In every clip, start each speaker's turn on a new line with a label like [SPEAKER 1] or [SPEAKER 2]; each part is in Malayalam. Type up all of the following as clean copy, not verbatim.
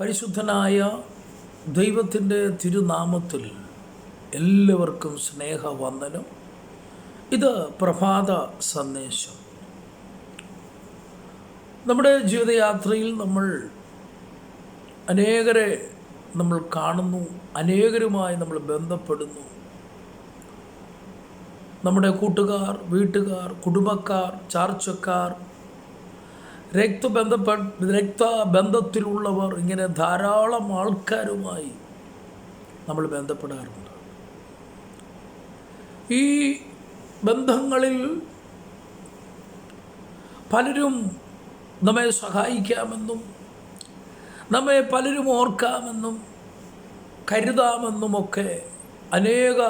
[SPEAKER 1] പരിശുദ്ധനായ ദൈവത്തിൻ്റെ തിരുനാമത്തിൽ എല്ലാവർക്കും സ്നേഹവന്ദനം. ഇത് പ്രഭാത സന്ദേശം. നമ്മുടെ ജീവിതയാത്രയിൽ അനേകരെ നമ്മൾ കാണുന്നു, അനേകരുമായി നമ്മൾ ബന്ധപ്പെടുന്നു. നമ്മുടെ കൂട്ടുകാർ, വീട്ടുകാർ, കുടുംബക്കാർ, ചാർച്ചക്കാർ, രക്തബന്ധത്തിലുള്ളവർ, ഇങ്ങനെ ധാരാളം ആൾക്കാരുമായി നമ്മൾ ബന്ധപ്പെടാറുണ്ട്. ഈ ബന്ധങ്ങളിൽ പലരും നമ്മെ സഹായിക്കാമെന്നും നമ്മെ പലരും ഓർക്കാമെന്നും കരുതാമെന്നുമൊക്കെ അനേക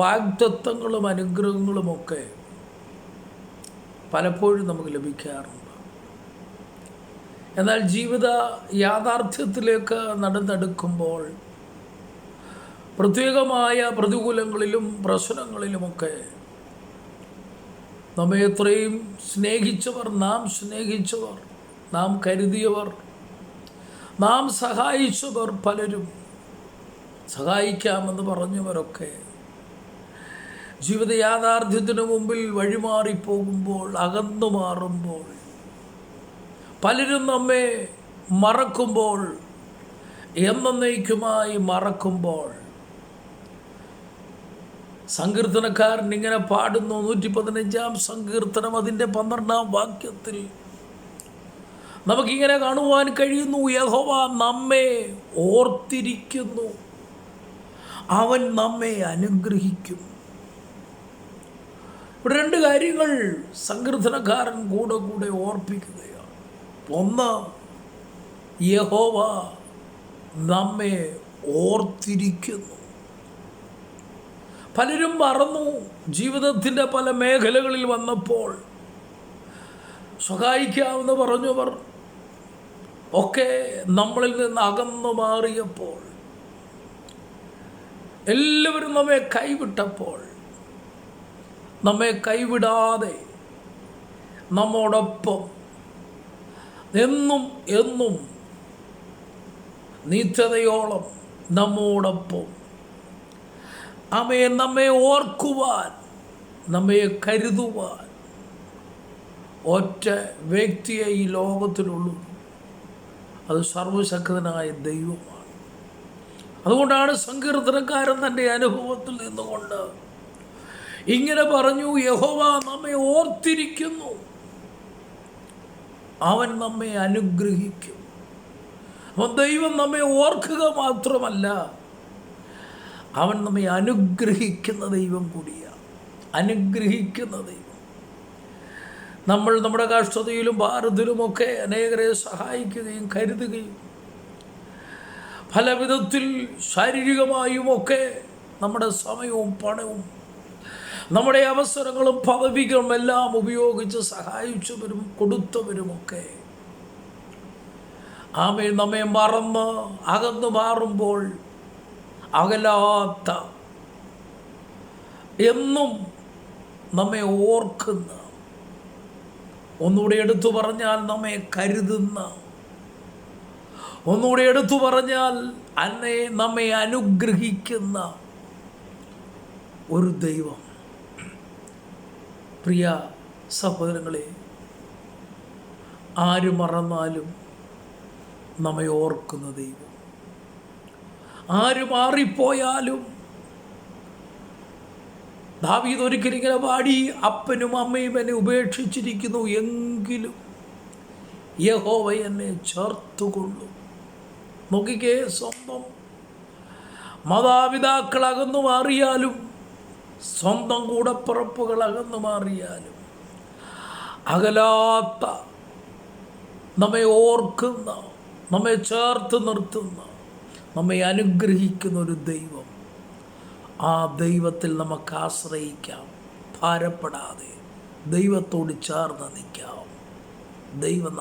[SPEAKER 1] വാഗ്ദത്തങ്ങളും അനുഗ്രഹങ്ങളുമൊക്കെ പലപ്പോഴും നമുക്ക് ലഭിക്കാറുണ്ട്. എന്നാൽ ജീവിത യാഥാർത്ഥ്യത്തിലേക്ക് നടന്നെടുക്കുമ്പോൾ പ്രത്യേകമായ പ്രതികൂലങ്ങളിലും പ്രശ്നങ്ങളിലുമൊക്കെ നമ്മെ എത്രയും സ്നേഹിച്ചവർ, നാം കരുതിയവർ, നാം സഹായിച്ചവർ, പലരും സഹായിക്കാമെന്ന് പറഞ്ഞവരൊക്കെ ജീവിത യാഥാർത്ഥ്യത്തിന് മുമ്പിൽ വഴിമാറിപ്പോകുമ്പോൾ, അകന്നു മാറുമ്പോൾ, പലരും നമ്മെ മറക്കുമ്പോൾ, എന്നേക്കുമായി മറക്കുമ്പോൾ, സങ്കീർത്തനക്കാരൻ ഇങ്ങനെ പാടുന്നു. 115-ാം സങ്കീർത്തനം അതിൻ്റെ 12-ാം വാക്യത്തിൽ നമുക്കിങ്ങനെ കാണുവാൻ കഴിയുന്നു: യഹോവ നമ്മെ ഓർത്തിരിക്കുന്നു, അവൻ നമ്മെ അനുഗ്രഹിക്കും. ഇവിടെ രണ്ട് കാര്യങ്ങൾ സങ്കീർത്തനക്കാരൻ കൂടെ ഓർപ്പിക്കുകയാണ്. ഒന്ന്, യഹോവ നമ്മെ ഓർത്തിരിക്കുന്നു. പലരും മറന്നു. ജീവിതത്തിൻ്റെ പല മേഖലകളിൽ വന്നപ്പോൾ സഹായിക്കാമെന്ന് പറഞ്ഞവർ ഒക്കെ നമ്മളിൽ നിന്ന് അകന്നു മാറിയപ്പോൾ, എല്ലാവരും നമ്മെ കൈവിട്ടപ്പോൾ, നമ്മെ കൈവിടാതെ നമ്മോടൊപ്പം എന്നും നിത്യതയോളം നമ്മോടൊപ്പം നമ്മെ ഓർക്കുവാൻ, നമ്മെ കരുതുവാൻ ഒറ്റ വ്യക്തിയെ ഈ ലോകത്തിലുള്ളൂ. അത് സർവശക്തനായ ദൈവമാണ്. അതുകൊണ്ടാണ് സങ്കീർത്തനക്കാരൻ തൻ്റെ അനുഭവത്തിൽ നിന്നുകൊണ്ട് ഇങ്ങനെ പറഞ്ഞു: യഹോവ നമ്മെ ഓർത്തിരിക്കുന്നു, അവൻ നമ്മെ അനുഗ്രഹിക്കും. അപ്പോൾ ദൈവം നമ്മെ ഓർക്കുക മാത്രമല്ല, അവൻ നമ്മെ അനുഗ്രഹിക്കുന്ന ദൈവം കൂടിയാണ്. അനുഗ്രഹിക്കുന്ന ദൈവം. നമ്മൾ നമ്മുടെ കഷ്ടതയിലും ഭാരത്തിലുമൊക്കെ അനേകരെ സഹായിക്കുകയും കരുതുകയും പല വിധത്തിൽ ശാരീരികമായുമൊക്കെ നമ്മുടെ സമയവും പണവും നമ്മുടെ അവസരങ്ങളും പദവികളും എല്ലാം ഉപയോഗിച്ച് സഹായിച്ചവരും കൊടുത്തവരുമൊക്കെ നമ്മെ മറന്ന് അകന്നു മാറുമ്പോൾ, അകലാത്ത, എന്നും നമ്മെ ഓർക്കുന്ന, ഒന്നുകൂടി എടുത്തു പറഞ്ഞാൽ നമ്മെ കരുതുന്ന, ഒന്നുകൂടി എടുത്തു പറഞ്ഞാൽ നമ്മെ അനുഗ്രഹിക്കുന്ന ഒരു ദൈവം. പ്രിയ സഹോദരങ്ങളെ, ആര് മറന്നാലും നമ്മെ ഓർക്കുന്ന ദൈവം. ആര് മാറിപ്പോയാലും, ദാവീദ് ഒരിക്കലിങ്ങനെ പാടി: അപ്പനും അമ്മയും എന്നെ ഉപേക്ഷിച്ചിരിക്കുന്നു, എങ്കിലും യഹോവ എന്നെ ചേർത്തുകൊള്ളും. നോക്കിക്കേ, സ്വന്തം മാതാപിതാക്കൾ അകന്നു മാറിയാലും, സ്വന്തം കൂടപ്പിറപ്പുകൾ അകന്നു മാറിയാലും, അകലാത്ത, നമ്മെ ഓർക്കുന്ന, നമ്മെ ചേർത്ത് നിർത്തുന്ന, നമ്മെ അനുഗ്രഹിക്കുന്ന ഒരു ദൈവം. ആ ദൈവത്തിൽ നമുക്ക് ആശ്രയിക്കാം. ഭാരപ്പെടാതെ ദൈവത്തോട് ചേർന്ന് നിൽക്കാം. ദൈവം